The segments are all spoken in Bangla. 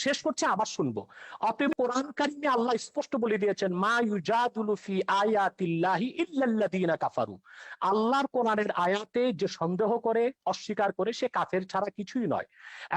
শেষ করছে, আবার শুনবো। অতএব কোরআন কারিমে আল্লাহ স্পষ্ট বলে দিয়েছেন, মা ইউজাদুলু ফি আয়াতিল্লাহি ইল্লাল্লাযীনা কাফারু। আল্লাহর কোরআনের আয়াতে যে সন্দেহ করে, অস্বীকার করে, সে কাফের ছাড়া কিছুই নয়।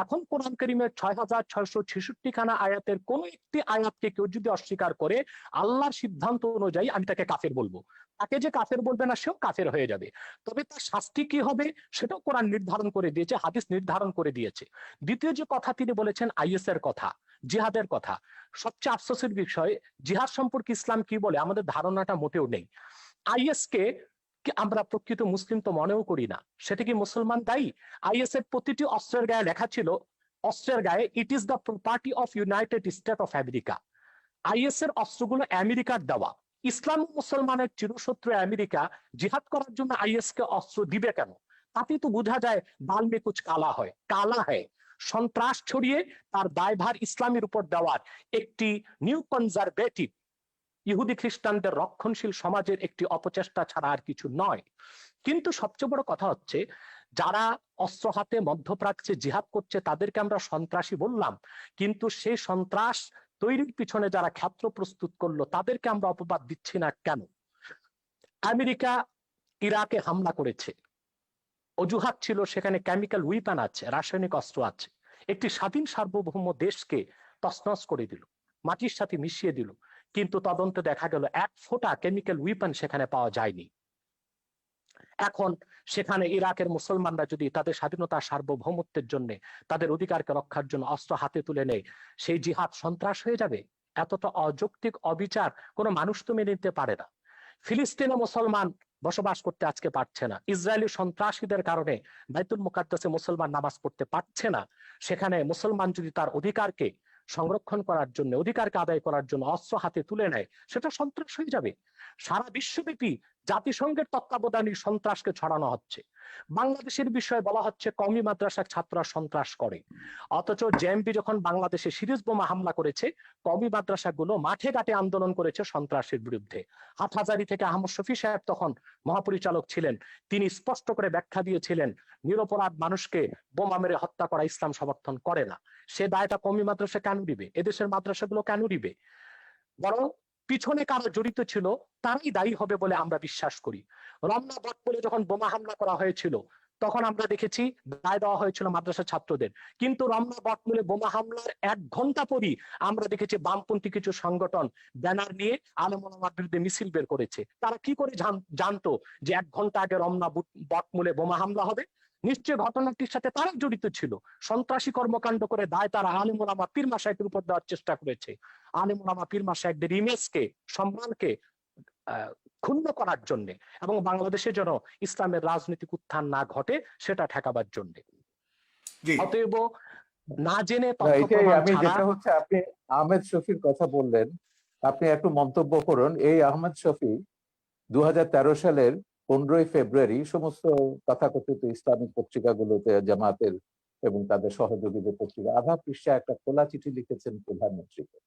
এখন কোরআন কারিমের 6666 খানা আয়াতের কোন একটি আয়াতকে কেউ যদি অস্বীকার করে, আল্লাহর সিদ্ধান্ত অনুযায়ী আমি তাকে কাফের বলবো। তাকে যে কাফের বলবে না, সেও কাফের হয়ে যাবে। তবে তার শাস্তি কি হবে সেটাও কোরআন নির্ধারণ করে দিয়েছে, হাদিস নির্ধারণ করে দিয়েছে। দ্বিতীয় যে কথা তিনি বলেছেন আইএস এর কথা, জিহাদের কথা, সবচেয়ে আফসোসের বিষয়, জিহাদ সম্পর্কে ইসলাম কি বলে আমাদের ধারণাটা মোটেও নেই। আইএস কে আমরা প্রকৃত মুসলিম তো মনেও করি না। সেটা কি মুসলমান দায়ী? আইএস এর প্রতিটি অস্ত্রের গায়ে লেখা ছিল, অস্ত্রের গায়ে, it is the property of United state of America. Is এর অস্ত্রগুলো আমেরিকার দেওয়া। ইসলাম মুসলমানের চিরশত্রু আমেরিকা জিহাদ করার জন্য আইএস কে অস্ত্র দিবে কেন? তাতে তো বোঝা যায় বাল মে কুছ কালা হয়, কালা হয়। সন্ত্রাস ছড়িয়ে তার দায়ভার ইসলামের উপর দেওয়ার একটি নিউ কনজারভেটিভ, ইহুদি খ্রিস্টানদের রক্ষণশীল সমাজের একটি অপচেষ্টা ছাড়া আর কিছু নয়। কিন্তু সবচেয়ে বড় কথা হচ্ছে, যারা অস্ত্র হাতে মধ্যপ্রাচ্যে জিহাদ করছে তাদেরকে আমরা সন্ত্রাসী বললাম, কিন্তু সেই সন্ত্রাস তৈরির পিছনে যারা ক্ষেত্র প্রস্তুত করলো তাদেরকে আমরা অপবাদ দিচ্ছি না কেন? আমেরিকা ইরাকে হামলা করেছে, অজুহাত ছিল সেখানে কেমিক্যাল উইপন আছে, রাসায়নিক অস্ত্র আছে। একটি স্বাধীন সার্বভৌম দেশকে তছনছ করে দিল, মাটির সাথে মিশিয়ে দিল। কিন্তু তদন্তে দেখা গেল এক ফোঁটা কেমিক্যাল উইপন সেখানে পাওয়া যায়নি। এখন সেখানে ইরাকের মুসলমানরা যদি তাদের স্বাধীনতা সার্বভৌমত্বের জন্য, তাদের অধিকারকে রক্ষার জন্য অস্ত্র হাতে তুলে নেয়, সেই জিহাদ সন্ত্রাস হয়ে যাবে? এতটা অযৌক্তিক অবিচার কোনো মানুষ তো মেনে নিতে পারে না। ফিলিস্তিনে মুসলমান বসবাস করতে আজকে পারছে না, ইসরায়েলি সন্ত্রাসীদের কারণে বাইতুল মুকাদ্দাসে মুসলমান নামাজ পড়তে পারছে না। সেখানে মুসলমান যদি তার অধিকারকে সংরক্ষণ করার জন্য, অধিকারকে আদায় করার জন্য অস্ত্র হাতে তুলে নেয়, সেটা সন্ত্রাস হয়ে যাবে। সারা বিশ্বব্যাপী জাতিসংঘের তত্ত্বাবধানে সন্ত্রাসকে ছড়ানো হচ্ছে। বাংলাদেশের বিষয়ে বলা হচ্ছে কওমি মাদ্রাসার ছাত্ররা সন্ত্রাস করে, অথচ জেএমবি যখন বাংলাদেশে সিরিজ বোমা হামলা করেছে, কওমি মাদ্রাসাগুলো মাঠে ঘাটে আন্দোলন করেছে সন্ত্রাসের বিরুদ্ধে। হাটহাজারী থেকে আহমদ শফি সাহেব তখন মহাপরিচালক ছিলেন, তিনি স্পষ্ট করে ব্যাখ্যা দিয়েছিলেন, নিরপরাধ মানুষকে বোমা মেরে হত্যা করা ইসলাম সমর্থন করে না। সে দায়টা কওমি মাদ্রাসা কেন দিবে? এদেশের মাদ্রাসাগুলো কেন দিবে? বরং পিছনে কারা জড়িত ছিল তারাই দায়ী হবে বলে আমরা বিশ্বাস করি। রমনা বটমূলে যখন বোমা হামলা করা হয়েছিল, তখন আমরা দেখেছি দায় দেওয়া হয়েছিল মাদ্রাসা ছাত্রদের। কিন্তু রমনা বটমূলে বোমা হামলার 1 ঘন্টা পরই আমরা দেখেছি বামপন্থী কিছু সংগঠন ব্যানার নিয়ে আলেম ওলামার বিরুদ্ধে মিছিল বের করেছে। তারা কি করে জানতো যে 1 ঘন্টা আগে রমনা বটমূলে বোমা হামলা হবে? নিশ্চয় ঘটনাটির সাথে তারা জড়িত ছিল। সন্ত্রাসী কর্মকাণ্ড করে দায় তারা আলেম ওলামা পীর মাশায়েখের উপর দেওয়ার চেষ্টা করেছে। আলেম ওলামা পীর মাশায়েখদের ইমেজকে, সম্মানকে ক্ষুণ্ণ করার জন্য, এবং বাংলাদেশে যেন ইসলামের রাজনৈতিক উত্থান না ঘটে সেটা ঠেকাবার জন্য। অতএব না জেনে আমি যেটা হচ্ছে, আপনি আহমেদ শফির কথা বললেন, আপনি একটু মন্তব্য করুন। এই আহমেদ শফি 2013 সালের 15ই ফেব্রুয়ারি সমস্ত তথাকথিত ইসলামিক পত্রিকাগুলোতে, জামাতের এবং তাদের সহযোগীদের পত্রিকা, আধা পৃষ্ঠা একটা খোলা চিঠি লিখেছেন প্রধানমন্ত্রীকে।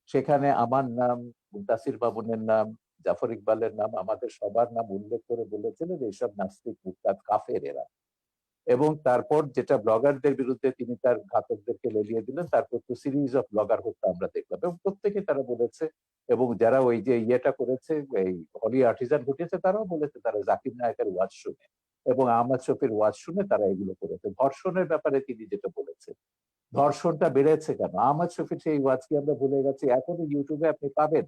সেখানে আমার নাম, মুনতাসির মামুনের নাম, জাফর ইকবালের নাম, আমাদের সবার নাম উল্লেখ করে বলেছিলেন যে এইসব নাস্তিক, মুরতাদ, কাফের এরা। এবং তারপর যেটা ব্লগারদের বিরুদ্ধে তিনি তার ঘাতকদেরকে লেলিয়ে দিলেন, তারপর তো সিরিজ অফ ব্লগার হত্যা আমরা দেখলাম, এবং প্রত্যেকে তারা বলেছে, এবং যারা ওই যে ইয়েটা করেছে, এই হলি আর্টিজান ঘটিয়েছে, তারাও বলেছে তারা জাকির নায়কের ওয়াজ শুনে এবং আহমদ শফির ওয়াজ শুনে তারা এগুলো করেছে। ধর্ষণের ব্যাপারে তিনি যেটা বলেছে, ধর্ষণটা বেড়েছে কেন? আহমদ শফির সেই ওয়াজ কি আমরা ভুলে গেছি? এখনো ইউটিউবে আপনি পাবেন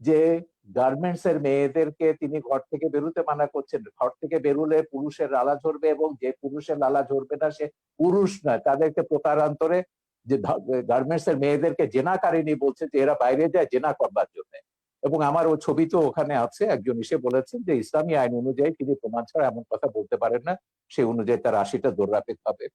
যে গার্মেন্টস এর মেয়েদেরকে তিনি ঘর থেকে বেরোতে মানা করছেন, ঘর থেকে বেরোলে পুরুষের লালা ঝরবে, এবং যে পুরুষের লালা ঝরবে না সে পুরুষ নয়, তাদেরকে প্রকারান্তরে যে গার্মেন্টস এর মেয়েদেরকে জেনাকারিনী বলছে যে এরা বাইরে যায় জেনা করবার জন্য। এবং আমার ও ছবি তো ওখানে আছে, একজন এসে বলেছেন যে ইসলামী আইন অনুযায়ী তিনি প্রমাণ ছাড়া এমন কথা বলতে পারেন না, সেই অনুযায়ী তার 80টা দৌড়াপেক হবে।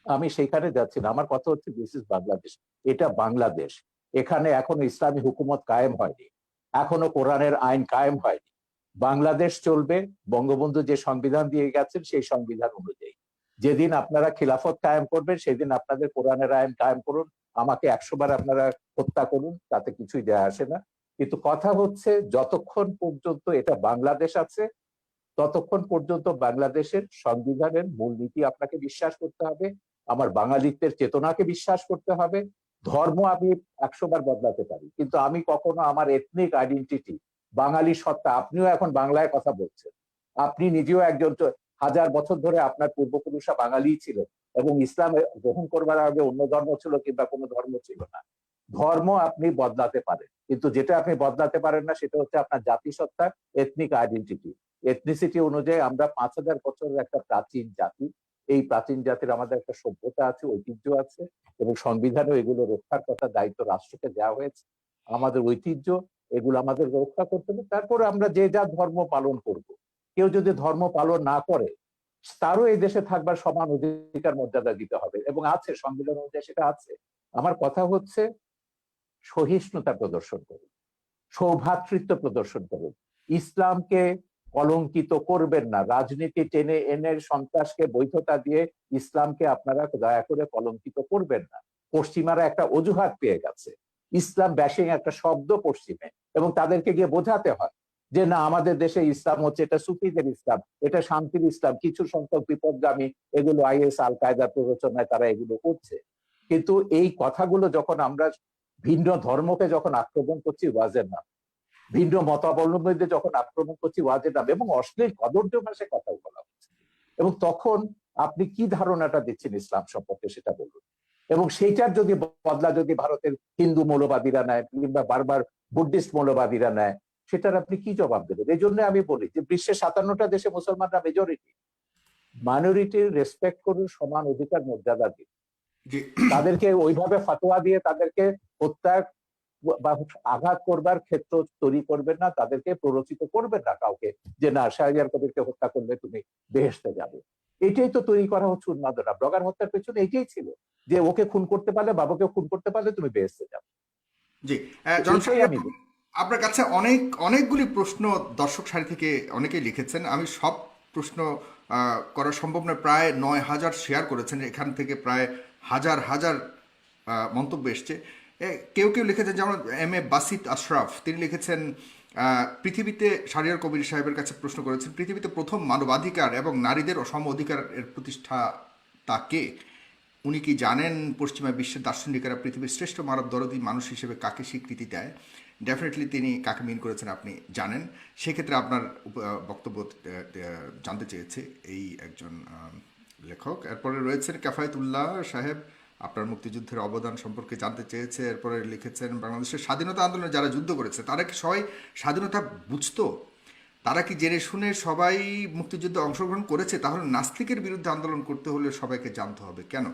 আমি সেইখানে যাচ্ছি না, আমার কথা হচ্ছে দিস ইজ বাংলাদেশ, এটা বাংলাদেশ। এখানে এখনো ইসলামী হুকুমত কায়েম হয়নি, এখনো কোরআনের আইন কায়েম হয়নি। বাংলাদেশ চলবে বঙ্গবন্ধু যে সংবিধান দিয়ে গেছেন সেই সংবিধান অনুযায়ী। যেদিন আপনারা খিলাফত কায়েম করবেন সেদিন আপনাদের কোরআনের আইন কায়েম করুন, আমাকে 100 বার আপনারা হত্যা করুন, তাতে কিছুই যায় আসে না। কিন্তু কথা হচ্ছে যতক্ষণ পর্যন্ত এটা বাংলাদেশ আছে ততক্ষণ পর্যন্ত বাংলাদেশের সংবিধানের মূলনীতি আপনাকে বিশ্বাস করতে হবে, আমার বাঙালিত্বের চেতনাকে বিশ্বাস করতে হবে। ধর্ম আমি 100 বার বদলাতে পারি, কিন্তু আমি কখনো আমার এথনিক আইডেন্টিটি, বাঙালি সত্তা, আপনিও এখন বাংলায় কথা বলছেন, আপনি নিজেও একজন, হাজার বছর ধরে আপনার পূর্বপুরুষরা বাঙালি ছিলেন এবং ইসলাম গ্রহণ করবার আগে অন্য ধর্ম ছিল কিংবা কোনো ধর্ম ছিল না। ধর্ম আপনি বদলাতে পারেন, কিন্তু যেটা আপনি বদলাতে পারেন না সেটা হচ্ছে আপনার জাতিসত্তা, এথনিক আইডেন্টিটি। এথনিসিটি অনুযায়ী আমরা 5000 বছরের একটা প্রাচীন জাতি। এই প্রাচীন জাতির আমাদের একটা সভ্যতা আছে, ঐতিহ্য আছে, এবং সংবিধানে এগুলো রক্ষার কথা দায়িত্ব রাষ্ট্রকে দেওয়া হয়েছে। আমাদের ঐতিহ্য, এগুলো আমাদের রক্ষা করতে হবে। তারপরে আমরা যে যা ধর্ম পালন করব। কেউ যদি ধর্ম পালন না করে, তারও এই দেশে থাকবার সমান অধিকার মর্যাদা দিতে হবে, এবং আছে, সংবিধান অনুযায়ী সেটা আছে। আমার কথা হচ্ছে সহিষ্ণুতা প্রদর্শন করুন, সৌভ্রাতৃত্ব প্রদর্শন করুন, ইসলামকে কলঙ্কিত করবেন না। রাজনীতি টেনে এনে সন্ত্রাসকে বৈধতা দিয়ে ইসলামকে আপনারা দয়া করে কলঙ্কিত করবেন না। পশ্চিমারা একটা অজুহাত পেয়ে গেছে, ইসলাম ব্যাশিং একটা শব্দ পশ্চিমে, এবং তাদেরকে গিয়ে বোঝাতে হয় যে না, আমাদের দেশে ইসলাম হচ্ছে, এটা সুফিদের ইসলাম, এটা শান্তির ইসলাম, কিছু সংখ্যক বিপদগামী, এগুলো আইএস আল কায়দার প্ররোচনায় তারা এগুলো করছে। কিন্তু এই কথাগুলো যখন আমরা ভিন্ন ধর্মকে যখন আক্রমণ করছি ওয়াজের নাম, ভিন্ন মতাবলম্বীদের যখন আক্রমণ করছি ওয়াজের নাম, এবং অশ্লীল কদর্য ভাষায় কথা বলা হচ্ছে, এবং তখন আপনি কি ধারণাটা দিচ্ছেন ইসলাম সম্পর্কে সেটা বলুন। এবং সেইটার যদি বদলা যদি ভারতের হিন্দু মৌলবাদীরা নেয় কিংবা বারবার বুদ্ধিস্ট মৌলবাদীরা নেয়, সেটার আপনি কি জবাব দেবেন? এই জন্য আমি বলি যে বিশ্বের 57টা দেশে মুসলমানরা মেজরিটি, মাইনরিটির রেসপেক্ট করুন, সমান অধিকার মর্যাদা দিন। তাদেরকে ওইভাবে ফতোয়া দিয়ে তাদেরকে হত্যা বা আঘাত করবার ক্ষেত্র তৈরি করবেন না, তাদেরকে প্ররোচিত করবেন না কাউকে যে না, শাহরিয়ার কবিরকে হত্যা করলে তুমি বেহেশতে যাবে। এটাই তো তৈরি করা হচ্ছে উন্মাদনা। ব্লগার হত্যার পেছনে এটাই ছিল, যে ওকে খুন করতে পারলে, বাবাকে খুন করতে পারলে তুমি বেহেশতে যাবে। জি, এটাই আমি আপনার কাছে অনেকগুলি প্রশ্ন দর্শক সারি থেকে অনেকেই লিখেছেন। আমি সব প্রশ্ন করা সম্ভব নয়। প্রায় 9000 শেয়ার করেছেন, এখান থেকে প্রায় হাজার হাজার মন্তব্য এসছে। কেউ কেউ লিখেছেন, যেমন এম এ বাসিত আশরাফ, তিনি লিখেছেন পৃথিবীতে, শাহরিয়ার কবির সাহেবের কাছে প্রশ্ন করেছেন, পৃথিবীতে প্রথম মানবাধিকার এবং নারীদের সম অধিকারের প্রতিষ্ঠাতা কে? উনি কি জানেন পশ্চিমা বিশ্বের দার্শনিকেরা পৃথিবীর শ্রেষ্ঠ মানব দরদী মানুষ হিসেবে কাকে স্বীকৃতি দেয়? ডেফিনেটলি তিনি কাকে মিন করেছেন আপনি জানেন। সেক্ষেত্রে আপনার বক্তব্য জানতে চেয়েছে এই একজন লেখক। এরপরে রয়েছেন কাফায়েতুল্লাহ সাহেব, আপনার মুক্তিযুদ্ধের অবদান সম্পর্কে জানতে চেয়েছে। এরপরে লিখেছেন, বাংলাদেশের স্বাধীনতা আন্দোলনে যারা যুদ্ধ করেছে তারা কি সবাই স্বাধীনতা বুঝতো? তারা কি জেনে শুনে সবাই মুক্তিযুদ্ধে অংশগ্রহণ করেছে? তাহলে নাস্তিকের বিরুদ্ধে আন্দোলন করতে হলে সবাইকে জানতে হবে কেন?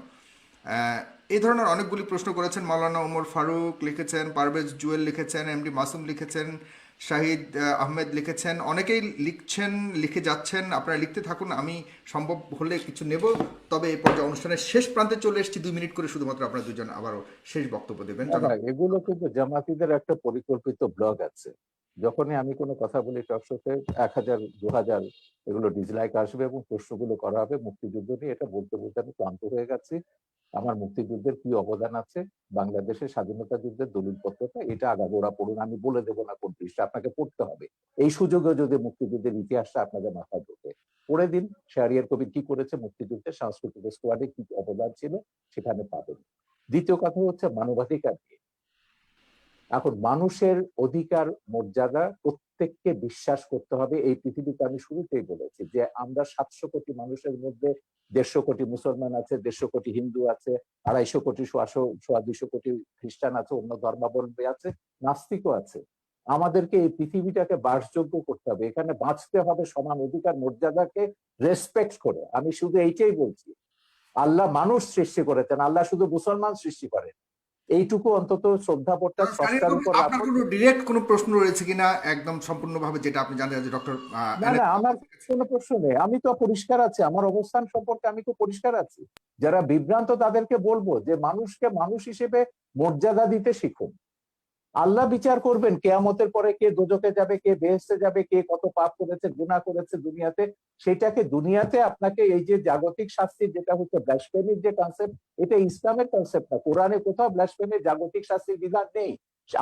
এই ধরনের অনেকগুলি প্রশ্ন করেছেন। মাওলানা ওমর ফারুক লিখেছেন, পারভেজ জুয়েল লিখেছেন, এমডি মাসুম লিখেছেন, শাহিদ আহমেদ লিখেছেন, অনেকেই লিখছেন, লিখে যাচ্ছেন। আপনারা লিখতে থাকুন, আমি সম্ভব হলে কিছু নেব। তবে এই পর্যায়ে অনুষ্ঠানের শেষ প্রান্তে চলে এসেছি, 2 মিনিট করে শুধুমাত্র আপনারা দুজন আবারও শেষ বক্তব্য দেবেন। এগুলো কিন্তু জামাতিদের একটা পরিকল্পিত ব্লগ আছে। যখনই আমি কোনো কথা বলি টকশোতে 1000 2000 এগুলো ডিসলাইক আসবে এবং প্রশ্নগুলো করা হবে মুক্তিযুদ্ধ নিয়ে। এটা বলতে বলতে আমি ক্লান্ত হয়ে গেছি। আমার মুক্তিযুদ্ধের কি অবদান আছে, বাংলাদেশের স্বাধীনতা যুদ্ধের দলিলপত্রটা, এটা আগাগোড়া পড়ুন। আমি বলে দেবো না কোন পৃষ্ঠা, আপনাকে পড়তে হবে। এই সুযোগে যদি মুক্তিযুদ্ধের ইতিহাসটা আপনাদের মাথায় ঢোকে, পড়ে দিন শাহরিয়ার কবির কি করেছে মুক্তিযুদ্ধের, সাংস্কৃতিক স্কোয়াডে কি অবদান ছিল, সেখানে পাবেন। দ্বিতীয় কথা হচ্ছে মানবাধিকার নিয়ে। এখন মানুষের অধিকার মর্যাদা প্রত্যেককে বিশ্বাস করতে হবে। এই পৃথিবীতে আমি শুরুতেই বলেছি যে আমরা 700 কোটি মানুষের মধ্যে 150 কোটি মুসলমান আছে, 150 কোটি হিন্দু আছে, 250 কোটি 250 কোটি খ্রিস্টান আছে, অন্য ধর্মাবলম্বী আছে, নাস্তিকও আছে। আমাদেরকে এই পৃথিবীটাকে বাসযোগ্য করতে হবে, এখানে বাঁচতে হবে সমান অধিকার মর্যাদাকে রেসপেক্ট করে। আমি শুধু এইটাই বলছি, আল্লাহ মানুষ সৃষ্টি করেছেন, আল্লাহ শুধু মুসলমান সৃষ্টি করেন। এইটুকু অন্তত শ্রদ্ধাবোধটা স্রষ্টার উপর রাখুন। আপনার কোনো ডিরেক্ট কোনো প্রশ্ন রয়েছে কিনা একদম সম্পূর্ণভাবে, যেটা আপনি জানেন যে ডক্টর? না না, আমার কোনো প্রশ্ন নেই, আমি তো পরিষ্কার আছি, আমার অবস্থান সম্পর্কে আমি তো পরিষ্কার আছি। যারা বিভ্রান্ত তাদেরকে বলবো যে মানুষকে মানুষ হিসেবে মর্যাদা দিতে শিখুন। আল্লাহ বিচার করবেন কিয়ামতের পরে, কে দোজখে যাবে, কে বেহেশতে যাবে, কে কত পাপ করেছে, গুনাহ করেছে দুনিয়াতে। সেটাকে দুনিয়াতে আপনাকে এই যে জাগতিক শাস্তি, যেটা হচ্ছে ব্লাসফেমির যে কনসেপ্ট, এটা ইসলামের কনসেপ্ট না। কোরআনে কোথাও ব্লাসফেমির জাগতিক শাস্তির বিধান নেই।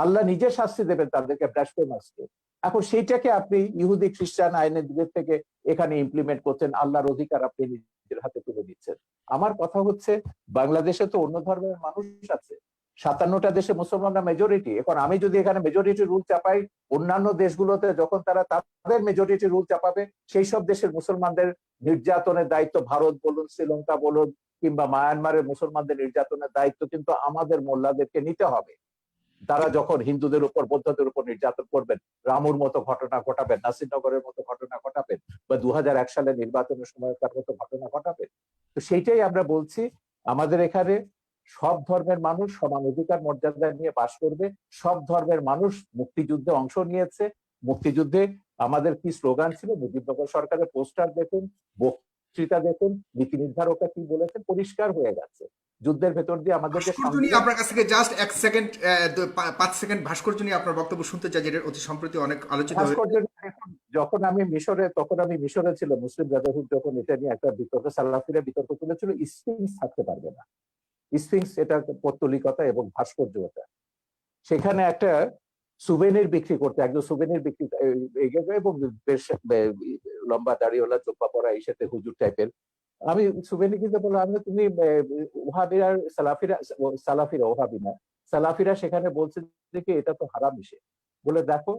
আল্লাহ নিজে শাস্তি দেবেন তাদেরকে, ব্লাসফেমাসকে। এখন সেইটাকে আপনি ইহুদি খ্রিস্টান আইনের দিক থেকে এখানে ইমপ্লিমেন্ট করছেন, আল্লাহর অধিকার আপনি নিজের হাতে তুলে দিচ্ছেন। আমার কথা হচ্ছে, বাংলাদেশে তো অন্য ধর্মের মানুষ আছে, 57টা দেশে মুসলমানরা মেজরিটি। এখন আমি যদি এখানে মেজরিটি রুল চাপাই, অন্যান্য দেশগুলোতে যখন তারা তাদের মেজরিটি রুল চাপাবে, সেই সব দেশের মুসলমানদের নির্যাতনের দায়িত্ব, ভারত বলুন, শ্রীলঙ্কা বলুন, কিংবা মায়ানমারের মুসলমানদের নির্যাতনের দায়িত্ব কিন্তু আমাদের মোল্লাদেরকে নিতে হবে। তারা যখন হিন্দুদের উপর, বৌদ্ধদের উপর নির্যাতন করবেন, রামুর মতো ঘটনা ঘটাবেন, নাসিরনগরের মতো ঘটনা ঘটাবেন, বা 2001 সালে নির্বাচনের সময়কার মতো ঘটনা ঘটাবেন। তো সেইটাই আমরা বলছি, আমাদের এখানে সব ধর্মের মানুষ সমান অধিকার মর্যাদা নিয়ে বাস করবে। সব ধর্মের মানুষ মুক্তিযুদ্ধে অংশ নিয়েছে। মুক্তিযুদ্ধে আমাদের কি স্লোগান ছিল, মুজিবনগর সরকারের পোস্টার দেখুন, বক্তৃতা দেখুন, নীতি নির্ধারকরা কি বলেছেন, পরিষ্কার হয়ে গেছে। যুদ্ধের ভেতর দিয়ে আমাদেরকে ভাস্কর্য নিয়ে আপনার কাছ থেকে জাস্ট 1 সেকেন্ড, 5 সেকেন্ড ভাস্কর্য নিয়ে আপনার বক্তব্য শুনতে চাই, যেটা অতি সম্প্রতি অনেক আলোচিত হয়েছে। ভাস্কর্য দেখুন, যখন আমি মিশরে ছিল, মুসলিম ব্রাদারহুড যখন এটা নিয়ে একটা বিতর্ক, সালাফিরা বিতর্ক তুলেছিল, স্ফিংস থাকতে পারবে না। স্ফিংস এটা পৌত্তলিকতা এবং ভাস্কর্য এটা। সেখানে একটা সুভেনির বিক্রি করতে, একজন সুভেনির বিক্রি এবং বেশ লম্বা দাড়িওয়ালা, চোপা পরা, এই সাথে হুজুর টাইপের। আমি সুভেনি কিনতে বললাম, আমি তুমি ওহাবিরা সালাফিরা ওহাবি না, সালাফিরা সেখানে বলছে যে কি এটা তো হারাম ইসে। বলে দেখো,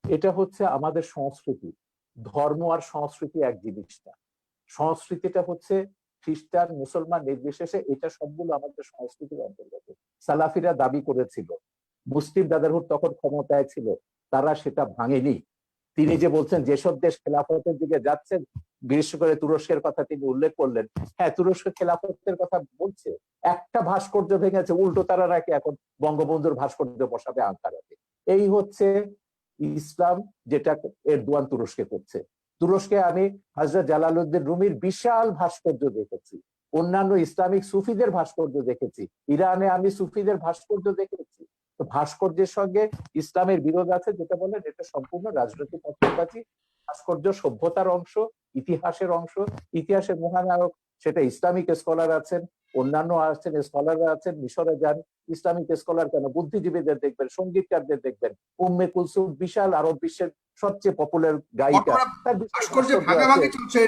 এটা হচ্ছে আমাদের সংস্কৃতি। ধর্ম আর সংস্কৃতি এক জিনিস না। সংস্কৃতিটা হচ্ছে খ্রিস্টান মুসলমান নির্বিশেষে, এটা সবগুলো আমাদের সংস্কৃতির অন্তর্গত। সালাফিরা দাবি করেছিল, মুসলিম ব্রাদারহুড তখন ক্ষমতায় ছিল, তারা সেটা ভাঙেনি। তিনি যে বলছেন যেসব দেশ খেলাফতের দিকে যাচ্ছেন, বিশেষ করে তুরস্কের কথা তিনি উল্লেখ করলেন। হ্যাঁ, তুরস্ক খেলাফতের কথা বলছে, একটা ভাস্কর্য ভেঙেছে, উল্টো তারা নাকি এখন বঙ্গবন্ধুর ভাস্কর্য বসাবে আঙ্কারাতে। এই হচ্ছে ইসলাম, যেটা এরদোয়ান তুরস্কে করছে। তুরস্কে আমি হযরত জালালউদ্দিন রুমির বিশাল ভাস্কর্য দেখেছি, অন্যান্য ইসলামিক সুফিদের ভাস্কর্য দেখেছি, ইরানে আমি সুফিদের ভাস্কর্য দেখেছি। তো ভাস্কর্যের সঙ্গে ইসলামের বিরোধ আছে, যেটা বলেন এটা সম্পূর্ণ রাজনৈতিক পক্ষপাতী। ভাস্কর্য সভ্যতার অংশ, ইতিহাসের অংশ, ইতিহাসের মহানায়ক সেটা ইসলামিক স্কলার আছেন, অন্যান্য আছেন, স্কলাররা আছেন। মিশরে যান, ইসলামিক স্কলার কেন, বুদ্ধিজীবীদের দেখবেন, সঙ্গীতকারদের দেখবেন। উম্মে কুলসুম বিশাল আরব বিশ্বের সবচেয়ে পপুলার গায়িকা, তার বিশাল ভাস্কর্যে ভাস্কর্য ভাগাভাগি আছে। চলছে,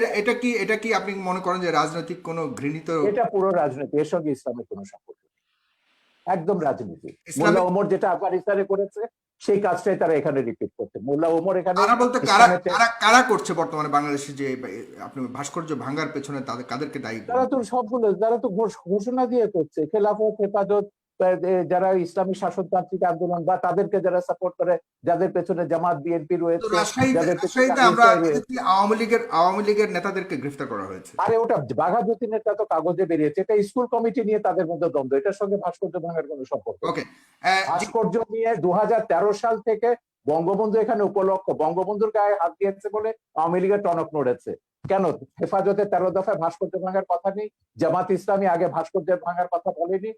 এটা কি আপনি মনে করেন যে রাজনৈতিক কোনো ঘৃণিত এটা পুরো রাজনীতি, এর সঙ্গে ইসলামের কোনো সম্পর্ক নেই, একদম রাজনীতি। মোল্লা ইসলামিক? ওমর যেটা আফগানিস্তানে করেছে, সেই কাজটাই তারা এখানে রিপিট করছে। মোল্লা ওমর এখানে কারা বলতে কারা ইসলামের, কারা কারা করছে বর্তমানে বাংলাদেশে, যে আপনি ভাস্কর্য ভাঙার পেছনে কাদেরকে দায়ী তারা করবেন? তো সবগুলো, তারা তো ঘোষণা দিয়ে করছে, খেলাফত, হেফাজত, যারা ইসলামী শাসনতান্ত্রিক আন্দোলন বা তাদেরকে যারা সাপোর্ট করে, যাদের পেছনে জামাত বিএনপি তো রয়েছে, যাদের পেছনে রাজশাহীতে আমরা আইএসআই রয়েছে। দেখেছি আওয়ামী লীগের নেতাদেরকে গ্রেফতার করা হয়েছে। আরে ওটা বাঘা যতীনেরটা তো কাগজে বেরিয়েছে, এটা স্কুল কমিটি নিয়ে তাদের মধ্যে দ্বন্দ্ব, এটার সঙ্গে ভাস্কর্য ভাঙার কোনো সম্পর্ক নেই। ওকে, ভাস্কর্য নিয়ে 2013 সাল থেকে বঙ্গবন্ধু এখানে উপলক্ষ, বঙ্গবন্ধুর গায়ে হাত দিয়েছে বলে আওয়ামী লীগের টনক নড়েছে। কেন হেফাজতে 13 দফায় ভাস্কর্য ভাঙার কথা নেই? জামাত ইসলামী আগে ভাস্কর্য ভাঙার কথা বলেনি?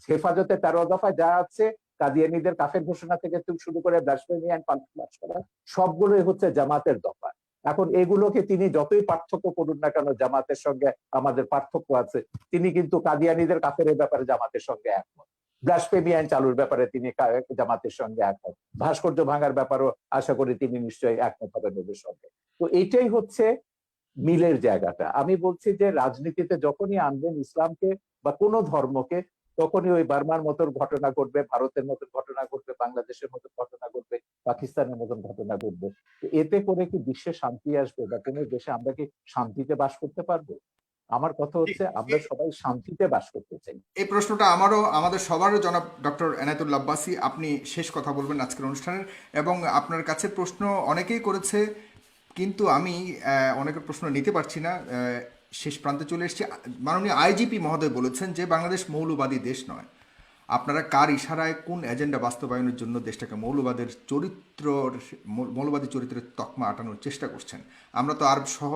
হেফাজতে 13 দফায় যা আছে, কাদিয়ানীদের কাফের ঘোষণা থেকে শুরু করে ব্লাসফেমি এন্ড পানিশমেন্ট করা, সবগুলোই হচ্ছে জামাতের দফা। এখন এগুলোকে তিনি যতই পার্থক্য করুন না কেন, জামাতের সঙ্গে আমাদের পার্থক্য আছে। তিনি কিন্তু কাদিয়ানীদের কাফের ব্যাপারে জামাতের সঙ্গে একমত, ব্লাসফেমি আইন চালুর ব্যাপারে তিনি জামাতের সঙ্গে একমত, ভাস্কর্য ভাঙার ব্যাপারও আশা করি তিনি নিশ্চয়ই একমত হবেন ওদের সঙ্গে। তো এইটাই হচ্ছে মিলের জায়গাটা। আমি বলছি যে রাজনীতিতে যখনই আনবেন ইসলামকে বা কোনো ধর্মকে, তখনই ওই বার্মার মতন ঘটনা ঘটবে, ভারতের মতন ঘটনা ঘটবে, বাংলাদেশের মতন ঘটনা ঘটবে, পাকিস্তানের মতন ঘটনা ঘটবে। এতে করে কি বিশ্বে শান্তি আসবে, বা কোনো দেশে আমরা কি শান্তিতে বাস করতে পারবো? আমার কথা হচ্ছে আমরা সবাই শান্তিতে বাস করতে চাই। এই প্রশ্নটা আমাদের সবারও জনাব ডক্টর এনায়েতুল্লাহ আব্বাসী, আপনি শেষ কথা বলবেন আজকের অনুষ্ঠানের, এবং আপনার কাছে প্রশ্ন অনেকেই করেছে, কিন্তু আমি অনেকের প্রশ্ন নিতে পারছি না, শেষ প্রান্তে চলে এসেছি। মাননীয় আইজিপি মহোদয় বলেছেন যে বাংলাদেশ মৌলবাদী দেশ নয়। আপনারা কার ইশারায় কোন এজেন্ডা বাস্তবায়নের জন্য দেশটাকে মৌলবাদী চরিত্রের তকমা আটানোর চেষ্টা করছেন? আমরা তো আরব সহ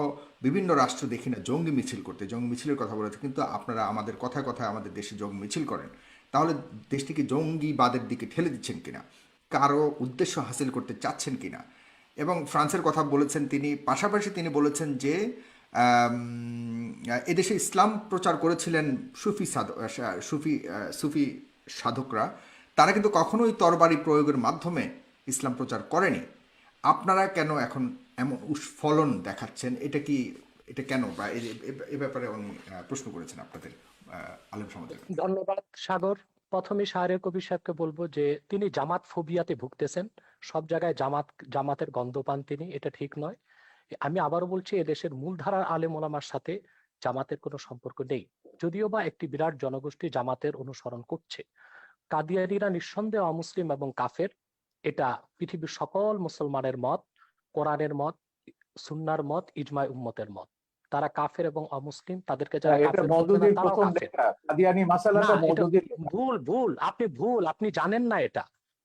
বিভিন্ন রাষ্ট্র দেখি না জঙ্গি মিছিল করতে, জঙ্গি মিছিলের কথা বলেছে, কিন্তু আপনারা আমাদের কথায় কথায় আমাদের দেশে জঙ্গি মিছিল করেন। তাহলে দেশটিকে জঙ্গিবাদের দিকে ঠেলে দিচ্ছেন কিনা, কারো উদ্দেশ্য হাসিল করতে চাচ্ছেন কিনা? এবং ফ্রান্সের কথা বলেছেন তিনি, পাশাপাশি তিনি বলেছেন যে এদেশে ইসলাম প্রচার করেছিলেন সুফি সাধকরা, তারা কিন্তু কখনোই তরবারি প্রয়োগের মাধ্যমে ইসলাম প্রচার করেনি। আপনারা কেন এখন এমন উস্ফলন দেখাচ্ছেন? এটা কেন, বা এ ব্যাপারে উনি প্রশ্ন করেছেন আপনাদের আলেম সমাজের কাছে। ধন্যবাদ সাগর। প্রথমে শাহরের কবির সাহেবকে বলবো যে তিনি জামাত ফোবিয়াতে ভুগতেছেন। সব জায়গায় জামাতের গন্ধ পান তিনি, এটা ঠিক নয়। আমি আবারও বলছি, এদেশের মূলধারার আলেম ওলামার সাথে জামাতের কোনো সম্পর্ক নেই, যদিও বা একটি বিরাট জনগোষ্ঠী জামাতের অনুসরণ করছে। কাদিয়ানীরা নিঃসন্দেহে অমুসলিম এবং কাফের, এটা পৃথিবীর সকল মুসলমানের মত, কোরআনের মত, সুন্নার মত, ইজমাই উম্মতের মত। তারা কাফের এবং অমুসলিম, তাদেরকে যারা এটা কাফের বলবে না মওদুদির তারাও প্রথম কাফের। লেখা, কাদিয়ানী না, মাসালাটা এটা মওদুদির লেখা। ভুল, আপনি জানেন না এটা,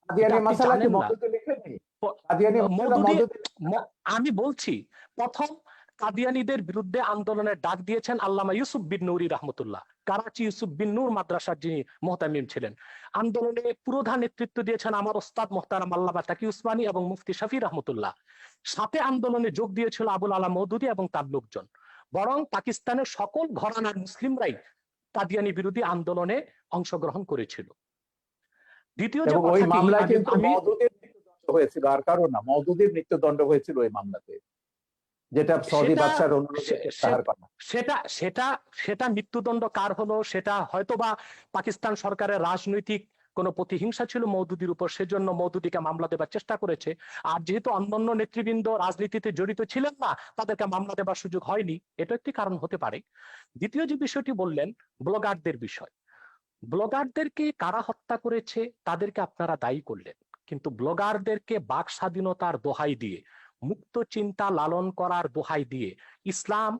কাদিয়ানী আপনি মাসালা কি জানেন না। মওদুদি লেখেনি? প- কাদিয়ানী মাসালা মওদুদি, মওদুদি লেখেনি। আমি বলছি, প্রথম কাদিয়ানীদের বিরুদ্ধে আন্দোলনের ডাক দিয়েছেন আল্লামা ইউসুফ বিন নুরি রহমতুল্লাহ, করাচি ইউসুফ বিন নূর মাদ্রাসার যিনি মোহতামিম ছিলেন। আন্দোলনে পুরোধা নেতৃত্ব দিয়েছেন আমার ওস্তাদ মোহতারাম আল্লামা তাকি উসমানী এবং মুফতি শফি রহমতুল্লাহ। সাথে আন্দোলনে যোগ দিয়েছিল আবুল আলা মওদুদি এবং তার লোকজন। বরং পাকিস্তানের সকল ঘরানার মুসলিমরাই কাদিয়ানী বিরোধী আন্দোলনে অংশগ্রহণ করেছিল। দ্বিতীয় যে এবং ওই কথাটি মামলায় কিন্তু আমি মওদুদির মৃত্যুদণ্ড হয়েছিল, আর কারো না, মওদুদির মৃত্যুদণ্ড হয়েছিল ওই মামলাতে, যেটা সৌদি সেটা বাদশার অনুরোধে সে- প্রত্যাহার সে- করা। সেটা সেটা সেটা মৃত্যুদণ্ড কার হলো, সেটা হয়তোবা পাকিস্তান সরকারের রাজনৈতিক কোন প্রতিহিংসা ছিল মওদুদির উপর, সেজন্য মওদুদিকে মামলা দেবার চেষ্টা করেছে। আর যেহেতু অন্যান্য নেতৃবৃন্দ রাজনীতিতে জড়িত ছিলেন না, তাদেরকে মামলা দেবার সুযোগ হয়নি, এটা একটি কারণ হতে পারে। দ্বিতীয় যে বিষয়টি বললেন, ব্লগারদের বিষয়। ব্লগারদেরকে কারা হত্যা করেছে তাদেরকে আপনারা দায়ী করলেন, কিন্তু ব্লগারদেরকে বাক স্বাধীনতার দোহাই দিয়ে, মুক্ত চিন্তা লালন করার দোহাই দিয়ে ইসলাম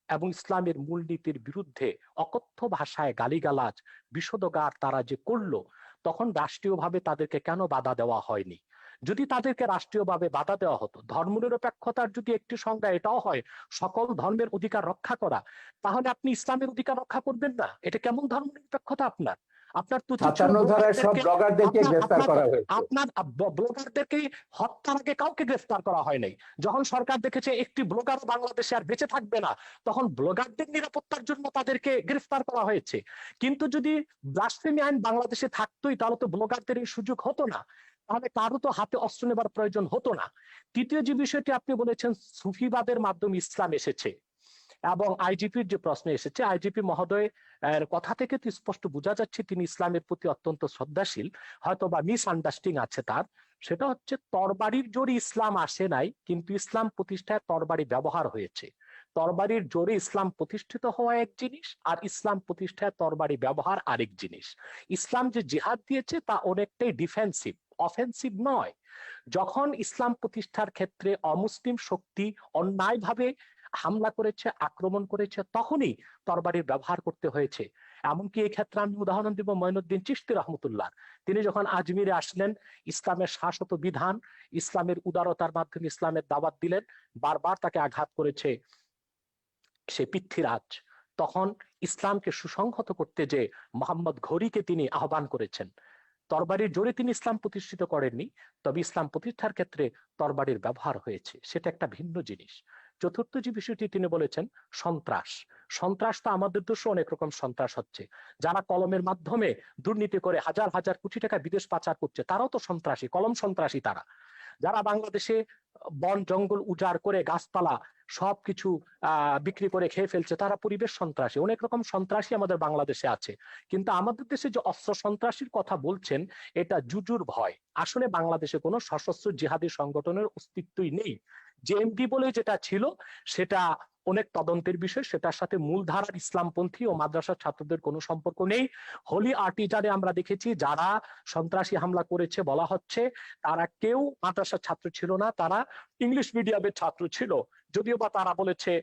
এবং ইসলামের মূলনীতির বিরুদ্ধে অকথ্য ভাষায় গালিগালাজ বিষোদগার তারা যে করলো, তখন রাষ্ট্রীয়ভাবে তাদেরকে কেন বাধা দেওয়া হয়নি? যদি তাদেরকে রাষ্ট্রীয়ভাবে বাধা দেওয়া হতো, ধর্মনিরপেক্ষতার যদি একটি সংজ্ঞা এটাও হয় সকল ধর্মের অধিকার রক্ষা করা, তাহলে আপনি ইসলামের অধিকার রক্ষা করবেন না? এটা কেমন ধর্মনিরপেক্ষতা আপনার? আপনার তো উচিত ছিল 57 ধারায় সব ব্লগারদেরকে আপনার গ্রেফতার আপনার করা হয়েছে। আপনার ব্লগারদেরকে হত্যার আগে কাউকে গ্রেফতার করা হয় নাই। যখন সরকার দেখেছে একটি ব্লগার বাংলাদেশে আর বেঁচে থাকবে না, তখন ব্লগারদের নিরাপত্তার জন্য তাদেরকে গ্রেফতার করা হয়েছে। কিন্তু যদি ব্লাসফেমি আইন বাংলাদেশে থাকতোই, তাহলে তো ব্লগারদের এই সুযোগ হতো না, তাহলে কারো তো হাতে অস্ত্র নেবার প্রয়োজন হতো না। তৃতীয় যে বিষয়টি আপনি বলেছেন, সুফিবাদের মাধ্যমে ইসলাম এসেছে, এবং আইজিপির যে প্রশ্ন এসেছে, আইজিপি মহোদয় এর কথা থেকে তো স্পষ্ট বোঝা যাচ্ছে তিনি ইসলামের প্রতি অত্যন্ত শ্রদ্ধাশীল, হয়তো বা মিস আন্ডারস্ট্যান্ডিং আছে তার। সেটা হচ্ছে, তরবারির জোরে ইসলাম আসে নাই, কিন্তু ইসলাম প্রতিষ্ঠায় তরবারি ব্যবহার হয়েছে। তরবারির জোরে ইসলাম প্রতিষ্ঠিত হওয়া এক জিনিস, আর ইসলাম প্রতিষ্ঠায় তরবারি ব্যবহার আরেক জিনিস। ইসলাম যে জিহাদ দিয়েছে তা অনেকটাই ডিফেন্সিভ, অফেন্সিভ নয়। যখন ইসলাম প্রতিষ্ঠার ক্ষেত্রে অমুসলিম শক্তি অন্যায়ভাবে হামলা করেছে, আক্রমণ করেছে, তখনই তরবারির ব্যবহার করতে হয়েছে। এমনকি এই ক্ষেত্রে আমি উদাহরণ দিব মঈনুদ্দিন চিশতি রহমতুল্লাহ। তিনি যখন আজমিরে আসলেন, ইসলামের শাশ্বত বিধান, ইসলামের উদারতার মাধ্যমে ইসলামের দাওয়াত দিলেন, বারবার তাকে আঘাত করেছে সে পৃথ্বীরাজ। তখন ইসলামকে সুসংহত করতে যে মোহাম্মদ ঘড়িকে তিনি আহ্বান করেছেন। তরবারির জোরে তিনি ইসলাম প্রতিষ্ঠিত করেননি, তবে ইসলাম প্রতিষ্ঠার ক্ষেত্রে তরবারির ব্যবহার হয়েছে, সেটা একটা ভিন্ন জিনিস। চতুর্থ যে বিষয়টি তিনি বলেছেন, সন্ত্রাস। সন্ত্রাস তো আমাদের দেশে অনেক রকম সন্ত্রাস হচ্ছে। যারা কলমের মাধ্যমে দুর্নীতি করে হাজার হাজার কোটি টাকা বিদেশ পাচার করছে, তারাও তো সন্ত্রাসী, কলম সন্ত্রাসী তারা। যারা বাংলাদেশে বন জঙ্গল উজাড় করে গাছপালা সবকিছু বিক্রি করে খেয়ে ফেলছে, তারা পরিবেশ সন্ত্রাসী। অনেক রকম সন্ত্রাসী আমাদের বাংলাদেশে আছে। কিন্তু আমাদের দেশে যে অস্ত্র সন্ত্রাসীর কথা বলছেন, এটা জুজুর ভয়। আসলে বাংলাদেশে কোনো সশস্ত্র জিহাদি সংগঠনের অস্তিত্বই নেই। জেএমবি বলে যেটা ছিল, সেটা অনেক তদন্তের বিষয়, সেটার সাথে মূলধারার ইসলামপন্থী ও মাদ্রাসার ছাত্রদের কোনো সম্পর্ক নেই। হোলি আর্টিজানে আমরা দেখেছি যারা সন্ত্রাসী হামলা করেছে বলা হচ্ছে, তারা কেউ মাদ্রাসার ছাত্র ছিল না, তারা ইংলিশ মিডিয়ামের ছাত্র ছিল। যদিও বা তারা বলেছে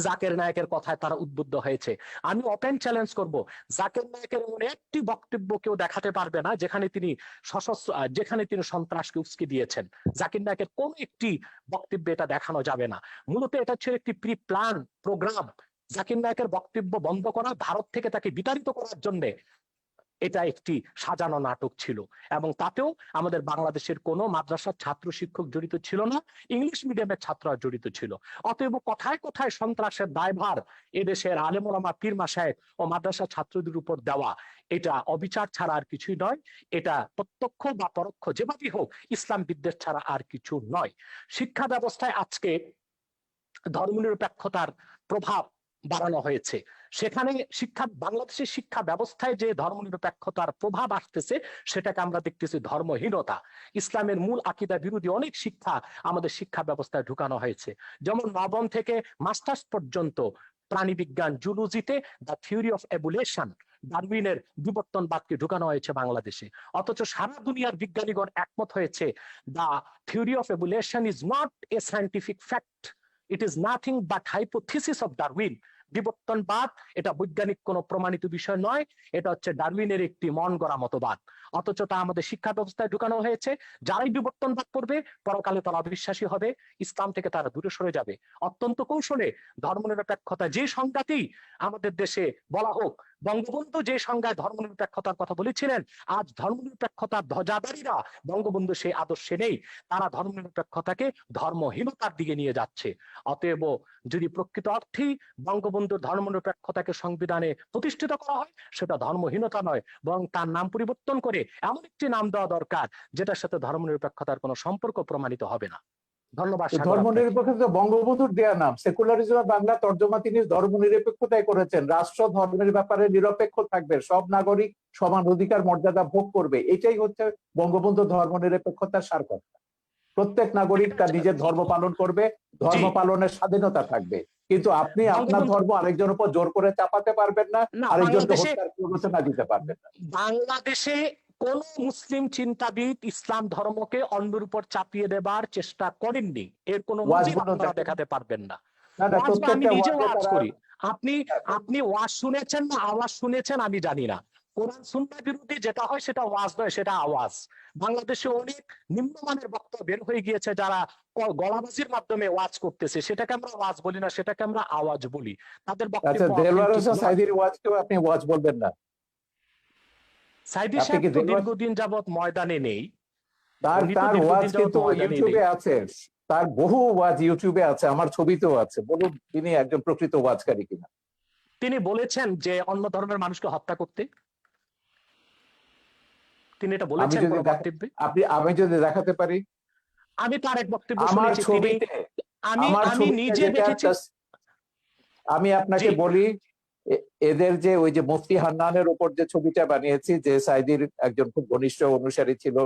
জাকের নায়কের কথায় তারা উদ্বুদ্ধ হয়েছে। আমি ওপেন চ্যালেঞ্জ করব, জাকের নায়কের এমন একটি বক্তব্য কেউ দেখাতে পারবে না যেখানে তিনি সশস্ত্র, যেখানে তিনি সন্ত্রাসকে উস্কে দিয়েছেন। জাকির নায়কের কোন একটি বক্তব্যে এটা দেখানো যাবে না। মূলত এটা ছিল একটি প্রি প্ল্যান প্রোগ্রাম, জাকির নায়কের বক্তব্য বন্ধ করা, ভারত থেকে তাকে বিতাড়িত করার জন্য এটা একটি সাজানো নাটক ছিল, এবং তাতেও আমাদের বাংলাদেশের কোনো মাদ্রাসার ছাত্র শিক্ষক জড়িত ছিল না, ইংলিশ মিডিয়ামের ছাত্ররা জড়িত ছিল। অতএব কোথায় কোথায় সন্ত্রাসের দায়ভার এদেশের আলেম ওলামা পীর মাশায়েখ ও মাদ্রাসা ছাত্রদের উপর দেওয়া, এটা অবিচার ছাড়া আর কিছুই নয়। এটা প্রত্যক্ষ বা পরোক্ষ যেভাবেই হোক ইসলাম বিদ্বেষ ছাড়া আর কিছু নয়। শিক্ষা ব্যবস্থায় আজকে ধর্মনিরপেক্ষতার প্রভাব বাড়ানো হয়েছে। সেখানে বাংলাদেশের শিক্ষা ব্যবস্থায় যে ধর্মনিরপেক্ষতার প্রভাব আসতেছে সেটাকে আমরা দেখতেছি ধর্মহীনতা। ইসলামের মূল আকীদা বিরোধী অনেক শিক্ষা আমাদের শিক্ষা ব্যবস্থায় ঢুকানো হয়েছে। যেমন নবম থেকে মাস্টার্স পর্যন্ত প্রাণীবিজ্ঞান জুলজিতে দ্য থিওরি অফ এভোলিউশন, ডারউইনের বিবর্তনবাদকে ঢুকানো হয়েছে বাংলাদেশে। অথচ সারা দুনিয়ার বিজ্ঞানীগণ একমত হয়েছে the theory of evolution is not a scientific fact, it is nothing but hypothesis of Darwin. বিবর্তনবাদ এটা বৈজ্ঞানিক কোনো প্রমাণিত বিষয় নয়, এটা হচ্ছে ডারউইনের একটি মন গড়া মতবাদ। অথচ তা আমাদের শিক্ষা ব্যবস্থায় ঢুকানো হয়েছে। যারাই বিবর্তনবাদ করবে পরকালে তারা অবিশ্বাসী হবে, ইসলাম থেকে তারা দূরে সরে যাবে। অত্যন্ত কৌশলে ধর্মনিরপেক্ষতা যে সংজ্ঞাতেই আমাদের দেশে বলা হোক, বঙ্গবন্ধু যে সংজ্ঞায় ধর্মনিরপেক্ষতার কথা বলেছিলেন, আজ ধর্মনিরপেক্ষতার ধ্বজাধারীরা বঙ্গবন্ধু সেই আদর্শে নেই, তারা ধর্মনিরপেক্ষতাকে ধর্মহীনতার দিকে নিয়ে যাচ্ছে। অতএব যদি প্রকৃত অর্থেই বঙ্গবন্ধুর ধর্মনিরপেক্ষতাকে সংবিধানে প্রতিষ্ঠিত করা হয়, সেটা ধর্মহীনতা নয়, বরং তার নাম পরিবর্তন করে এমন একটি নাম দেওয়া দরকার যেটার সাথে ধর্মনিরপেক্ষতার কোনো সম্পর্ক প্রমাণিত হবে না। ধন্যবাদ। ধর্মনিরপেক্ষতা বঙ্গবন্ধুর দেয়া নাম, সেকুলারিজম বাংলা তর্জমা তিনি ধর্মনিরপেক্ষতায় করেছেন। রাষ্ট্র ধর্মের ব্যাপারে নিরপেক্ষ থাকবে, সব নাগরিক সমান অধিকার মর্যাদা ভোগ করবে, এটাই হচ্ছে বঙ্গবন্ধু ধর্মনিরপেক্ষতার সার কথা। প্রত্যেক নাগরিক তার নিজের ধর্ম পালন করবে, ধর্ম পালনের স্বাধীনতা থাকবে, কিন্তু আপনি আপনার ধর্ম আরেকজনের উপর জোর করে চাপাতে পারবেন না, আরেকজনকে হত্যার প্ররোচনা দিতে পারবেন না। বাংলাদেশে কোন মুসলিম চিন্তাবিদ ইসলাম ধর্মকে অন্যের উপর চাপিয়ে দেবার চেষ্টা করেননি, এর কোন নজির আপনারা দেখাতে পারবেন না। আমি নিজে ওয়াজ করি, আপনি ওয়াজ শুনেছেন না আওয়াজ শুনেছেন আমি জানি না। কোরআন সুন্নাহ বিরোধী যেটা হয় সেটা ওয়াজ নয়, সেটা আওয়াজ। বাংলাদেশে অনেক নিম্নমানের বক্তব্য বের হয়ে গিয়েছে যারা গলাবাজির মাধ্যমে ওয়াজ করতেছে, সেটাকে আমরা ওয়াজ বলি না, সেটাকে আমরা আওয়াজ বলি। তাদের বক্তব্য সাইদির ওয়াজকেও আপনি ওয়াজ বলবেন না? সাইদি সাহেব তো দীর্ঘদিন যাবত ময়দানে নেই, তার ওয়াজ কিন্তু ইউটিউবে আছে, তার বহু ওয়াজ ইউটিউবে আছে, আমার ছবিতেও আছে। বলুন তিনি একজন প্রকৃত ওয়াজকারী কিনা। তিনি বলেছেন যে অন্য ধর্মের মানুষকে হত্যা করতে, তিনি এটা বলেছেন কোন বক্তব্যে? আমি যদি দেখাতে পারি, আমি তার এক বক্তব্য শুনেছি, আমি নিজে দেখেছি। আমি আপনাকে বলি, এদের যে ওই যে মুফতি হান্নানের উপর যে ছবিটা বানিয়েছি, যে সাইদির একজন খুব ঘনিষ্ঠ অনুসারী ছিল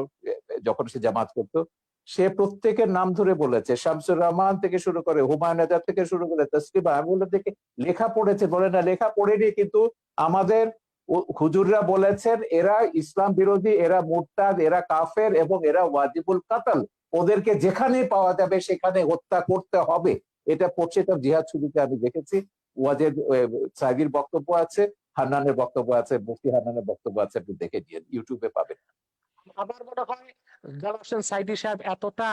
যখন সে জামাত করতো, সে প্রত্যেকের নাম ধরে বলেছে, শামসুর রহমান থেকে শুরু করে হুমায়ুন আজাদ থেকে শুরু করে তসলিমা। আমি বলে দেখে লেখা পড়েছে, বলে না লেখা পড়েনি, কিন্তু আমাদের হুজুররা বলেছেন এরা ইসলাম বিরোধী, এরা মুরতাদ, এরা কাফের এবং এরা ওয়াজিবুল কাতাল, ওদেরকে যেখানে পাওয়া যাবে সেখানে হত্যা করতে হবে। এটা পড়ছে, তার জিহাদ ছবিতে আমি দেখেছি। ওয়াজেদ সাইদির বক্তব্য আছে, হান্নানের বক্তব্য আছে, মুফতি হান্নানের বক্তব্য আছে, আপনি দেখে নিয়ে ইউটিউবে পাবেন। আমার মনে হয় জালাল হোসেন সাইদি সাহেব এতটা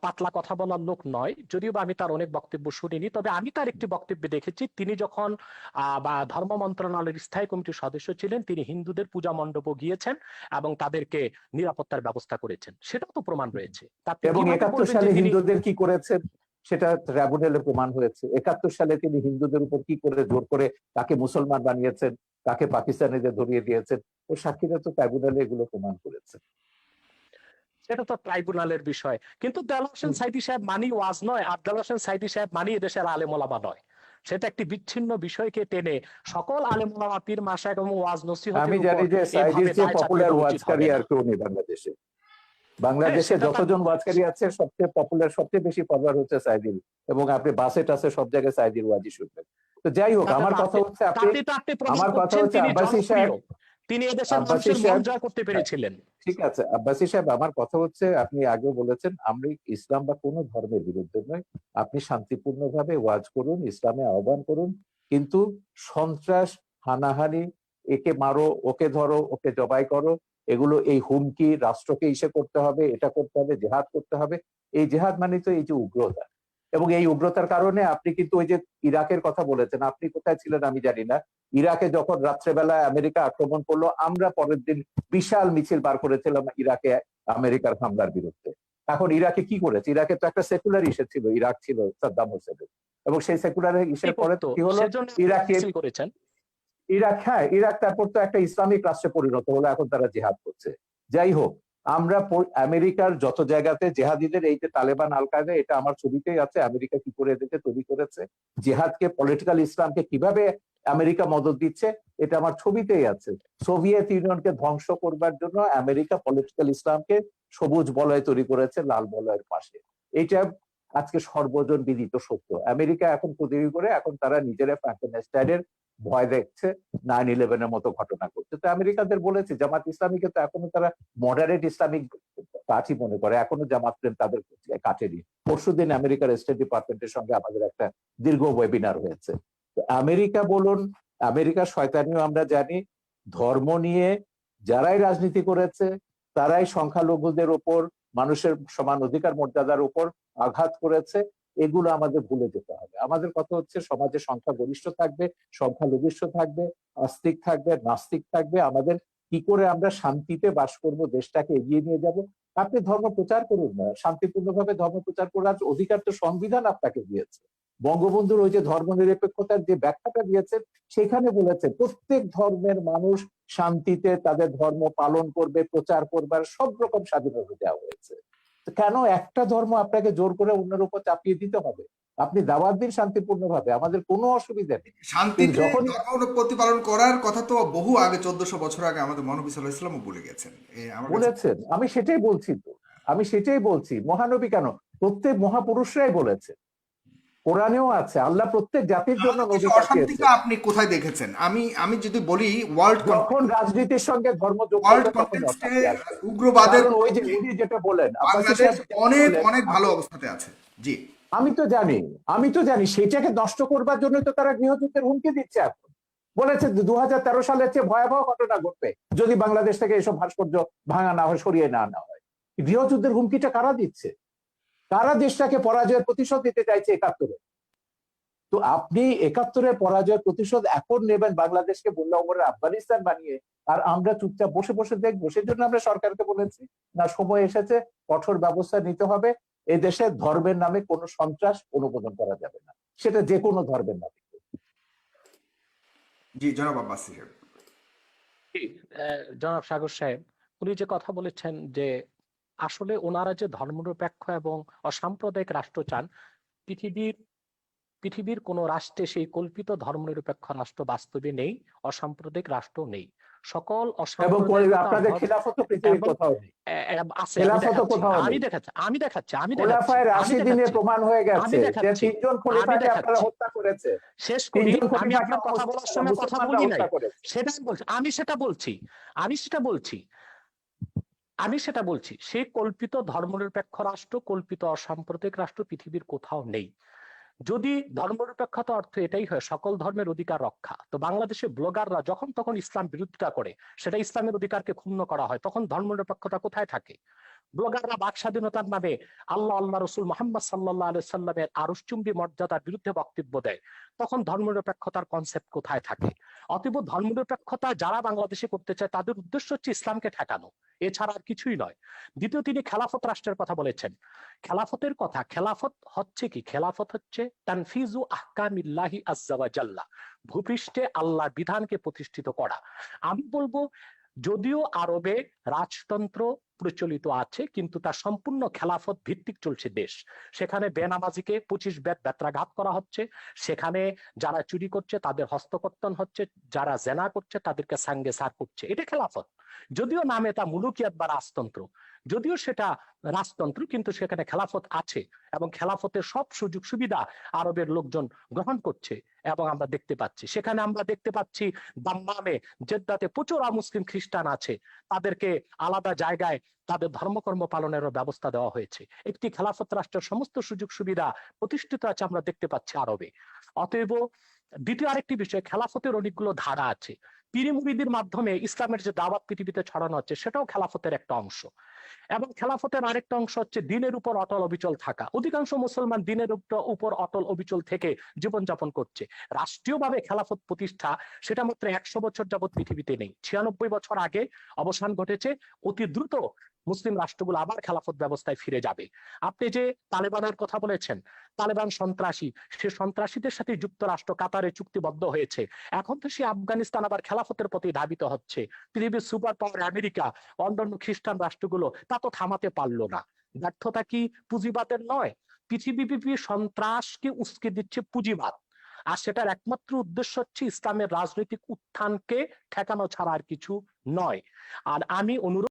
পাতলা কথা বলার লোক নয়, যদিও আমি তার অনেক বক্তব্য শুনিনি। তবে আমি তার একটি বক্তব্য দেখেছি, তিনি যখন ধর্ম মন্ত্রণালয়ের স্থায়ী কমিটির সদস্য ছিলেন, তিনি হিন্দুদের পূজা মণ্ডপে গিয়েছেন এবং তাদেরকে নিরাপত্তার ব্যবস্থা করেছেন, সেটাও তো প্রমাণ রয়েছে। এবং 71 সালে হিন্দুদের কি করেছেন সেটা ট্রাইব্যুনালে প্রমাণ হয়েছে। 71 সালে তিনি হিন্দুদের উপর কি করে জোর করে তাকে মুসলমান বানিয়েছেন, তাকে পাকিস্তানিদের ধরিয়ে দিয়েছেন, ও সাক্ষীরা তো ট্রাইব্যুনালে এগুলো প্রমাণ করেছে। সেটা তো ট্রাইব্যুনালের বিষয়। কিন্তু দেলাওয়ার হোসেন সাইদি সাহেব মানি ওয়াজ নয়, আর দেলাওয়ার হোসেন সাইদি সাহেব মানি এদেশের আলেম ওলামা নয়। সেটা একটি বিচ্ছিন্ন বিষয়কে টেনে সকল আলেম ওলামা পীর মাশায়েখ এবং ওয়াজ নসিহতের উপর, আমি জানি যে সাইদির চেয়ে পপুলার ওয়াজকারী আর কেউ নেই বাংলাদেশে। বাংলাদেশে যতজন ওয়াজকারী আছে সবচেয়ে পপুলার, সবচেয়ে বেশি পপুলার হচ্ছে সাইদির, এবং আপনি বাসে টাসে সব জায়গায় সাইদির ওয়াজই শুনবেন। তো যাই হোক, আমার কথা হচ্ছে আব্বাসী সাহেব, তিনি এদেশের মানুষের মন জয় করতে পেরেছিলেন। ঠিক আছে আব্বাসী সাহেব, আমার কথা হচ্ছে, আপনি আগেও বলেছেন আমরা ইসলাম বা কোনো ধর্মের বিরুদ্ধে নয়, আপনি শান্তিপূর্ণভাবে ওয়াজ করুন, ইসলামে আহ্বান করুন, কিন্তু সন্ত্রাস, হানাহানি, একে মারো, ওকে ধরো, ওকে জবাই করো, এগুলো এই হুমকি রাষ্ট্রকে ইসে করতে হবে, এটা করতে হবে, জেহাদ করতে হবে। এই জেহাদ মানে তো এই যে উগ্রতা, এবং এই উগ্রতার কারণে আপনি কিন্তু ওই যে ইরাকের কথা বলেছেন, আপনি কোথায় ছিলেন আমি জানি না, ইরাকে যখন রাত্রেবেলা আমেরিকা আক্রমণ করলো, আমরা পরের দিন বিশাল মিছিল বার করেছিলাম ইরাকে আমেরিকার হামলার বিরুদ্ধে। এখন ইরাকে কি করেছে? ইরাকে তো একটা সেকুলার ইসে ছিল, ইরাক ছিল সাদ্দাম হোসেনের, এবং সেই সেকুলার ইসের পরে কি হলো, সেজন্য ইরাকে মিছিল করেছেন। ইরাক, হ্যাঁ ইরাক তারপর তো একটা ইসলামিক রাষ্ট্রে পরিণত হলো, এখন তারা জিহাদ করছে। যাই হোক, আমরা আমেরিকার যত জায়গাতে জেহাদিদের, এই যে তালেবান আল কায়দা, এটা আমার ছবিতেই আছে, আমেরিকা কি করে এদেরকে তৈরি করেছে, জেহাদকে, পলিটিক্যাল ইসলামকে কিভাবে আমেরিকা মদদ দিচ্ছে, এটা আমার ছবিতেই আছে। সোভিয়েত ইউনিয়নকে ধ্বংস করবার জন্য আমেরিকা পলিটিক্যাল ইসলামকে সবুজ বলয় তৈরি করেছে লাল বলয়ের পাশে। এটা আজকে সর্বজন বিদিত সত্য। আমেরিকা এখন তৈরি করে, এখন তারা নিজেরা ফ্র্যাঙ্কেনস্টাইনের ভয় দেখছে, 9/11-এর মতো ঘটনা করছে। তো আমেরিকাদের বলেছে, জামাত ইসলামীকে তো এখনো তারা মডারেট ইসলামিক পার্টি মনে করে, এখনো জামাত প্রেম তাদের কাটেনি। পরশুদিন আমেরিকার স্টেট ডিপার্টমেন্টের সঙ্গে আমাদের একটা দীর্ঘ ওয়েবিনার হয়েছে। তো আমেরিকা বলুন, আমেরিকার শয়তানিও আমরা জানি, ধর্ম নিয়ে যারাই রাজনীতি করেছে তারাই সংখ্যালঘুদের উপর, মানুষের সমান অধিকার মর্যাদার উপর আঘাত করেছে। এগুলো আমাদের ভুলে যেতে হবে। আমাদের কথা হচ্ছে, সমাজে সংখ্যাগরিষ্ঠ থাকবে, সংখ্যালঘিষ্ঠ থাকবে, আস্তিক থাকবে, নাস্তিক থাকবে। আমাদের কি করে আমরা শান্তিতে বাস করব, দেশটাকে এগিয়ে নিয়ে যাব। আপনি ধর্ম প্রচার করুন না, শান্তিপূর্ণভাবে ধর্ম প্রচার করার অধিকার তো সংবিধান আপনাকে দিয়েছে। বঙ্গবন্ধুর ওই যে ধর্মনিরপেক্ষতার যে ব্যাখ্যাটা দিয়েছেন, সেখানে বলেছে প্রত্যেক ধর্মের মানুষ শান্তিতে তাদের ধর্ম পালন করবে, প্রচার করবার সব রকম স্বাধীনতা দেওয়া হয়েছে। কেন একটা ধর্ম আপনাকে জোর করে অন্যের উপর চাপিয়ে দিতে হবে? আপনি দাওয়াত দিন শান্তিপূর্ণভাবে, আমাদের কোনো অসুবিধা নেই। শান্তিতে যখন ধর্ম প্রতিপালন করার কথা তো বহু আগে, 1400 বছর আগে আমাদের মহানবী সাল্লাল্লাহু আলাইহি ওয়াসাল্লামও বলে গেছেন। আমার কাছে বলেছেন, আমি সেটাই বলছি, তো আমি সেটাই বলছি। মহানবী কেন, প্রত্যেক মহাপুরুষরাই বলেছে, কোরআনেও আছে, আল্লাহ প্রত্যেক জাতির জন্য আমাদের দেশে নবী পাঠিয়েছে। অশান্তিটা আপনি কোথায় দেখেছেন? আমি আমি যদি বলি যখন রাজনীতির সঙ্গে ধর্ম যোগ ওয়ার্ল্ড করবে তখন কনটেক্সটে অশান্তি আসবে। উগ্রবাদের কারণ ওই যে পক্ষে উনি যেটা বলেন, আব্বাসী বাংলাদেশ সাহেব যেটা অনেক বললেন, অনেক ভালো অবস্থাতে আছে। জি, আমি তো জানি, আমি তো জানি, সেটাকে নষ্ট করবার জন্য তো তারা গৃহযুদ্ধের হুমকি দিচ্ছে। এখন বলেছে 2013 সালের চেয়ে ভয়াবহ ঘটনা ঘটবে যদি বাংলাদেশ থেকে এসব ভাস্কর্য ভাঙা না হয়, সরিয়ে না আনা হয়। গৃহযুদ্ধের হুমকিটা কারা দিচ্ছে? কারা দেশটাকে পরাজয়ের প্রতিশোধ দিতে চাইছে 71-এ? তো আপনি 71-এর পরাজয়ের প্রতিশোধ এখন নেবেন বাংলাদেশকে বললে ওমরের আফগানিস্তান বানিয়ে, আর আমরা চুপচাপ বসে বসে দেখবো? সেজন্য আমরা সরকারকে বলেছি, না, সময় এসেছে, কঠোর ব্যবস্থা নিতে হবে। এই দেশে ধর্মের নামে কোনো সন্ত্রাস অনুমোদন করা যাবে না, সেটা যে কোনো ধর্মের নামে। জি, জনাব আব্বাস সাহেব। জনাব সাগর সাহেব, উনি যে কথা বলেছেন যে আসলে ওনারা যে ধর্মনিরপেক্ষ এবং অসাম্প্রদায়িক রাষ্ট্র চান, পৃথিবীর পৃথিবীর কোন রাষ্ট্রে সেই কল্পিত ধর্মনিরপেক্ষ রাষ্ট্র বাস্তবে নেই, অসাম্প্রদায়িক রাষ্ট্র নেই। সকল এবং অসাম্প্রদায়িকতা আপনাদের খিলাফত পৃথিবীর এবং কোথাও নেই, আছে। খেলাফত কোথাও আমি নেই। দেখাচ্ছি আমি দেখাচ্ছি আমি দেখাচ্ছি খোলাফায়ে আমি রাশিদিনে দেখাচ্ছি প্রমাণ হয়ে আমি গেছে যে দেখাচ্ছি 3 জন আমি খলিফাকে আপনারা দেখাচ্ছি হত্যা করেছে। শেষ করি। 3 জন আমি খলিফাকে আপনার কথা বলার সময় কথা মুসলমানরা বলি নাই, হত্যা করেছে। সেটাই বলছি, আমি সেটা বলছি সেই কল্পিত ধর্মনিরপেক্ষ রাষ্ট্র, কল্পিত অসাম্প্রদায়িক রাষ্ট্র পৃথিবীর কোথাও নেই। যদি ধর্মনিরপেক্ষতা অর্থ এটাই হয় সকল ধর্মের অধিকার রক্ষা, তো বাংলাদেশে ব্লগাররা যখন তখন ইসলাম বিরোধিতা করে, সেটা ইসলামের অধিকারকে ক্ষুণ্ণ করা হয়, তখন ধর্মনিরপেক্ষতা কোথায় থাকে? ব্লগাররা বাক স্বাধীনতার নামে আল্লাহ রসুল মোহাম্মদ সাল্লাল্লাহু আলাইহি সাল্লামের আরশচুম্বী মর্যাদার বিরুদ্ধে বক্তব্য দেয়, তখন ধর্মনিরপেক্ষতার কনসেপ্ট কোথায় থাকে? অতএব ধর্মনিরপেক্ষতা যারা বাংলাদেশে করতে চায় তাদের উদ্দেশ্য হচ্ছে ইসলামকে ঠেকানো, এছাড়া আর কিছুই নয়। দ্বিতীয়, তিনি খেলাফত রাষ্ট্রের কথা বলেছেন। খেলাফতের কথা, খেলাফত হচ্ছে কি? খেলাফত হচ্ছে তানফিজু আহকামিল্লাহি আযজা ওয়া জাল্লা, ভূপৃষ্ঠে আল্লাহর বিধানকে প্রতিষ্ঠিত করা। আমি বলবো, যদিও আরবে রাজতন্ত্র প্রচলিত আছে, কিন্তু তা সম্পূর্ণ খেলাফত ভিত্তিক চলছে দেশ। সেখানে বেনামাজিকে 25 বেত্রাঘাত করা হচ্ছে, সেখানে যারা চুরি করছে তাদের হস্তকর্তন হচ্ছে, যারা জেনা করছে তাদেরকে সাঙ্গে সার করছে। এটা খেলাফত। যদিও নামে তা মুলুকিয়াত বা রাজতন্ত্র, যদিও সেটা রাজতন্ত্র, কিন্তু সেখানে খেলাফত আছে এবং খেলাফতের সব সুযোগ সুবিধা আরবের লোকজন গ্রহণ করছে। এবং আমরা দেখতে পাচ্ছি, সেখানে আমরা দেখতে পাচ্ছি দাম্মামে, জেদ্দাতে প্রচুর অমুসলিম খ্রিস্টান আছে, তাদেরকে আলাদা জায়গায় তাদের ধর্মকর্ম পালনেরও ব্যবস্থা দেওয়া হয়েছে। একটি খেলাফত রাষ্ট্রের সমস্ত সুযোগ সুবিধা প্রতিষ্ঠিত আছে আমরা দেখতে পাচ্ছি আরবে। অতএব দ্বিতীয় আরেকটি বিষয়, খেলাফতের অনেকগুলো ধারা আছে। পীর মুরিদির মাধ্যমে ইসলামের যে দাওয়াত পৃথিবীতে ছড়ানো হচ্ছে সেটাও খেলাফতের একটা অংশ। এবং খেলাফতের আরেকটা অংশ হচ্ছে দিনের উপর অটল অবিচল থাকা। অধিকাংশ মুসলমান দিনের উপর অটল অবিচল থেকে জীবনযাপন করছে। রাষ্ট্রীয়ভাবে খেলাফত প্রতিষ্ঠা সেটা মাত্র 100 বছর যাবৎ পৃথিবীতে নেই। 96 বছর আগে অবসান ঘটেছে। অতি দ্রুত মুসলিম রাষ্ট্রগুলো আবার খেলাফত ব্যবস্থায় ফিরে যাবে। আপনি যে তালেবানের কথা বলেছেন, তালেবান সন্ত্রাসী, সে সন্ত্রাসীদের সাথে যুক্তরাষ্ট্র কাতারে চুক্তিবদ্ধ হয়েছে। এখন তো সে আফগানিস্তান আবার খেলাফতের প্রতি ধাবিত হচ্ছে। পৃথিবীর সুপার পাওয়ার আমেরিকা, অন্যান্য খ্রিস্টান রাষ্ট্রগুলো তা তো থামাতে পারলো না। ব্যর্থতা কি পুঁজিবাদের নয়? পৃথিবীব্যাপী সন্ত্রাসকে উস্কে দিচ্ছে পুঁজিবাদ, আর সেটার একমাত্র উদ্দেশ্য হচ্ছে ইসলামের রাজনৈতিক উত্থানকে ঠেকানো ছাড়া আর কিছু নয়। আর আমি অনুরোধ